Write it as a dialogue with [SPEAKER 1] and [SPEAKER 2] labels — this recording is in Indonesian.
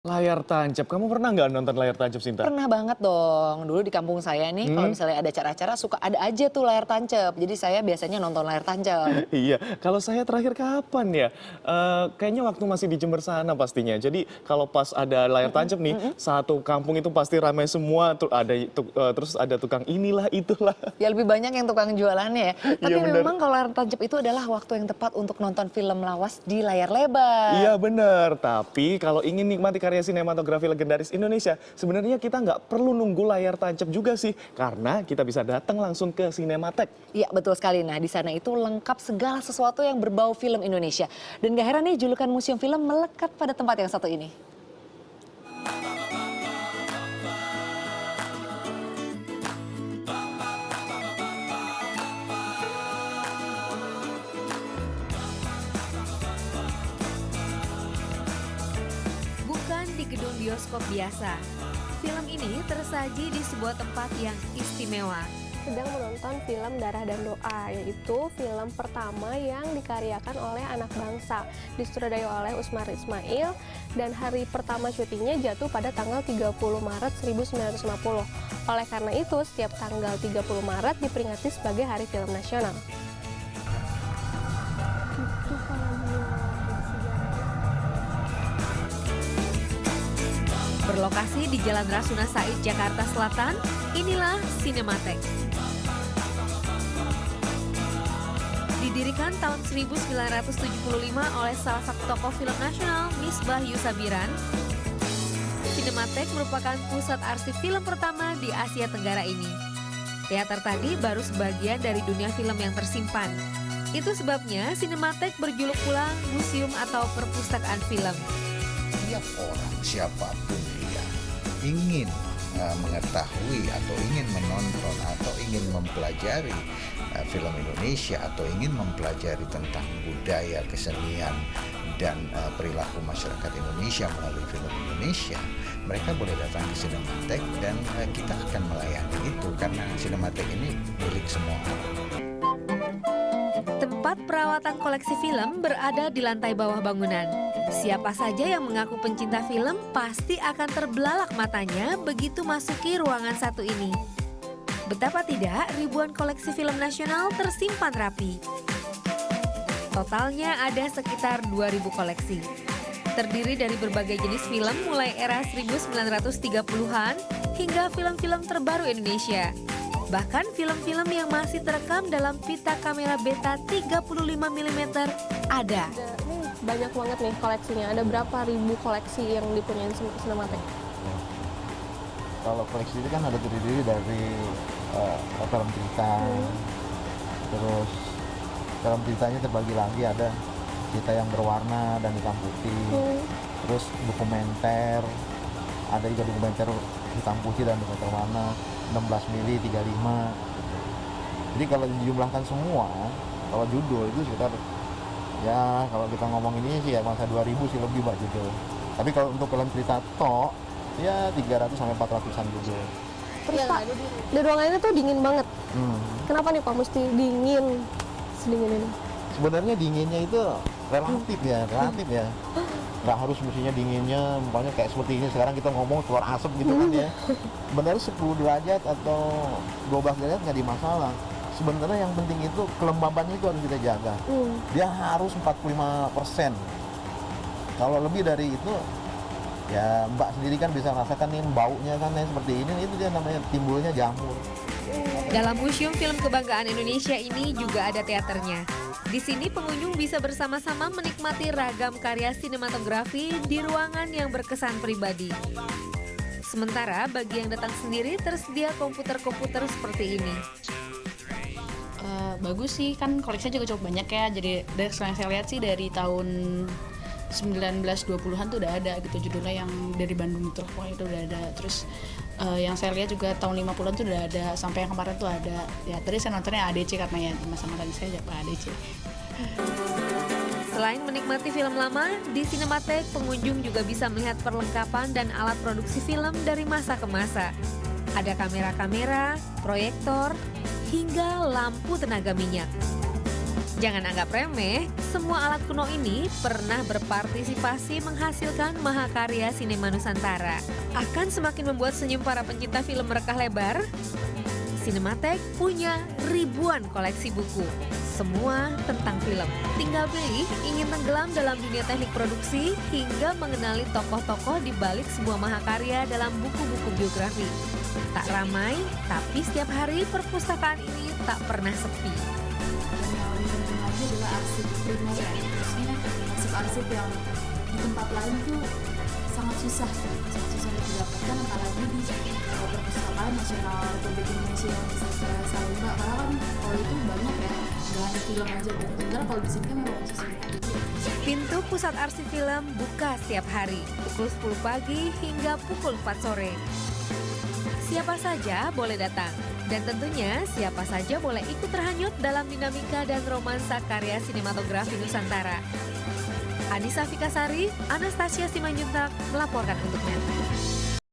[SPEAKER 1] Layar tancap, kamu pernah nggak nonton layar tancap, Sinta?
[SPEAKER 2] Pernah banget dong. Dulu di kampung saya nih kalau misalnya ada acara-acara suka ada aja tuh layar tancap. Jadi saya biasanya nonton layar tancap.
[SPEAKER 1] Iya, kalau saya terakhir kapan ya? Kayaknya waktu masih di Jember sana pastinya. Jadi kalau pas ada layar tancap nih, satu kampung itu pasti ramai semua. Terus ada tukang inilah itulah.
[SPEAKER 2] Ya lebih banyak yang tukang jualannya ya. Tapi
[SPEAKER 1] Iya, bener.
[SPEAKER 2] memang kalau layar tancap itu adalah waktu yang tepat untuk nonton film lawas di layar lebar.
[SPEAKER 1] Iya bener, tapi kalau ingin nikmati karya sinematografi legendaris Indonesia, sebenarnya kita nggak perlu nunggu layar tancap juga sih, karena kita bisa datang langsung ke Sinematek.
[SPEAKER 2] Iya betul sekali. Nah di sana itu lengkap segala sesuatu yang berbau film Indonesia. Dan gak heran nih julukan museum film melekat pada tempat yang satu ini.
[SPEAKER 3] Bukan di gedung bioskop biasa. Film ini tersaji di sebuah tempat yang istimewa.
[SPEAKER 4] Sedang menonton film Darah dan Doa, yaitu film pertama yang dikaryakan oleh anak bangsa, disutradari oleh Usmar Ismail, dan hari pertama syutingnya jatuh pada tanggal 30 Maret 1950. Oleh karena itu, setiap tanggal 30 Maret diperingati sebagai Hari Film Nasional.
[SPEAKER 3] Berlokasi di Jalan Rasuna Said, Jakarta Selatan, inilah Sinematek. Didirikan tahun 1975 oleh salah satu tokoh film nasional, Misbah Yusabiran, Sinematek merupakan pusat arsip film pertama di Asia Tenggara ini. Teater tadi baru sebagian dari dunia film yang tersimpan. Itu sebabnya Sinematek berjuluk pula museum atau perpustakaan film.
[SPEAKER 5] Setiap orang, siapapun dia, ingin mengetahui atau ingin menonton atau ingin mempelajari film Indonesia atau ingin mempelajari tentang budaya, kesenian, dan perilaku masyarakat Indonesia melalui film Indonesia, mereka boleh datang ke Sinematek dan kita akan melayani itu karena Sinematek ini milik semua orang.
[SPEAKER 3] Tempat perawatan koleksi film berada di lantai bawah bangunan. Siapa saja yang mengaku pencinta film pasti akan terbelalak matanya begitu masuki ruangan satu ini. Betapa tidak, ribuan koleksi film nasional tersimpan rapi. Totalnya ada sekitar 2.000 koleksi. Terdiri dari berbagai jenis film mulai era 1930-an hingga film-film terbaru Indonesia. Bahkan film-film yang masih terekam dalam pita kamera beta 35 mm ada.
[SPEAKER 4] Ini banyak banget nih koleksinya, ada berapa ribu koleksi yang dipunyain Sinematek?
[SPEAKER 6] Kalau koleksi itu kan ada terdiri dari film cerita, terus film ceritanya terbagi lagi ada cerita yang berwarna dan hitam putih, terus dokumenter, ada juga dokumenter hitam putih dan dokumenter warna, 16 mili, 35. Jadi kalau dijumlahkan semua, kalau judul itu sekitar, ya kalau kita ngomong ini sih ya masa 2000 sih lebih Mbak judul. Tapi kalau untuk film cerita tok, ya 300 sampai 400-an judul.
[SPEAKER 4] Terus Pak, di ruangan ini tuh dingin banget. Kenapa nih Pak mesti dingin sedingin ini?
[SPEAKER 6] Sebenarnya dinginnya itu relatif ya. Nggak harus mestinya dinginnya, umpamanya kayak seperti ini sekarang kita ngomong keluar asap gitu kan ya. Sebenarnya 10 derajat atau 12 derajat nggak di masalah. Sebenarnya yang penting itu kelembabannya itu harus kita jaga. Dia harus 45%. Kalau lebih dari itu, ya Mbak sendiri kan bisa rasakan nih baunya kan ya seperti ini, itu dia namanya timbulnya jamur.
[SPEAKER 3] Dalam Museum Film Kebanggaan Indonesia ini juga ada teaternya. Di sini pengunjung bisa bersama-sama menikmati ragam karya sinematografi di ruangan yang berkesan pribadi. Sementara bagi yang datang sendiri tersedia komputer-komputer seperti ini.
[SPEAKER 7] Bagus sih, kan koleksinya juga cukup banyak ya. Jadi dari yang saya lihat sih dari tahun 1920-an tuh udah ada gitu judulnya, yang dari Bandung itu itu udah ada. Terus yang saya lihat juga tahun 50-an tuh udah ada, sampai yang kemarin tuh ada. Ya tadi saya nontonnya ADC karena ya masa-masa tadi saya dapat ADC.
[SPEAKER 3] Selain menikmati film lama, di Sinematek pengunjung juga bisa melihat perlengkapan dan alat produksi film dari masa ke masa. Ada kamera-kamera, proyektor, hingga lampu tenaga minyak. Jangan anggap remeh, semua alat kuno ini pernah berpartisipasi menghasilkan mahakarya sinema Nusantara. Akan semakin membuat senyum para pencinta film merekah lebar. Cinematheque punya ribuan koleksi buku, semua tentang film. Tinggal pilih ingin tenggelam dalam dunia teknik produksi hingga mengenali tokoh-tokoh di balik sebuah mahakarya dalam buku-buku biografi. Tak ramai, tapi setiap hari perpustakaan ini tak pernah sepi.
[SPEAKER 8] Lagi adalah arsip primer ya, maksudnya arsip-arsip yang di tempat lain tuh sangat susah didapatkan, apalagi di perpustakaan nasional Republik Indonesia yang di Salemba, karena kan kalau itu banyak ya, nggak hanya film aja, benar kalau di sini kan memang khusus gitu.
[SPEAKER 3] Pintu pusat arsip film buka setiap hari, pukul 10 pagi hingga pukul 4 sore. Siapa saja boleh datang. Dan tentunya siapa saja boleh ikut terhanyut dalam dinamika dan romansa karya sinematografi Nusantara. Anissa Fikasari, Anastasia Simanjuntak melaporkan untuk NET.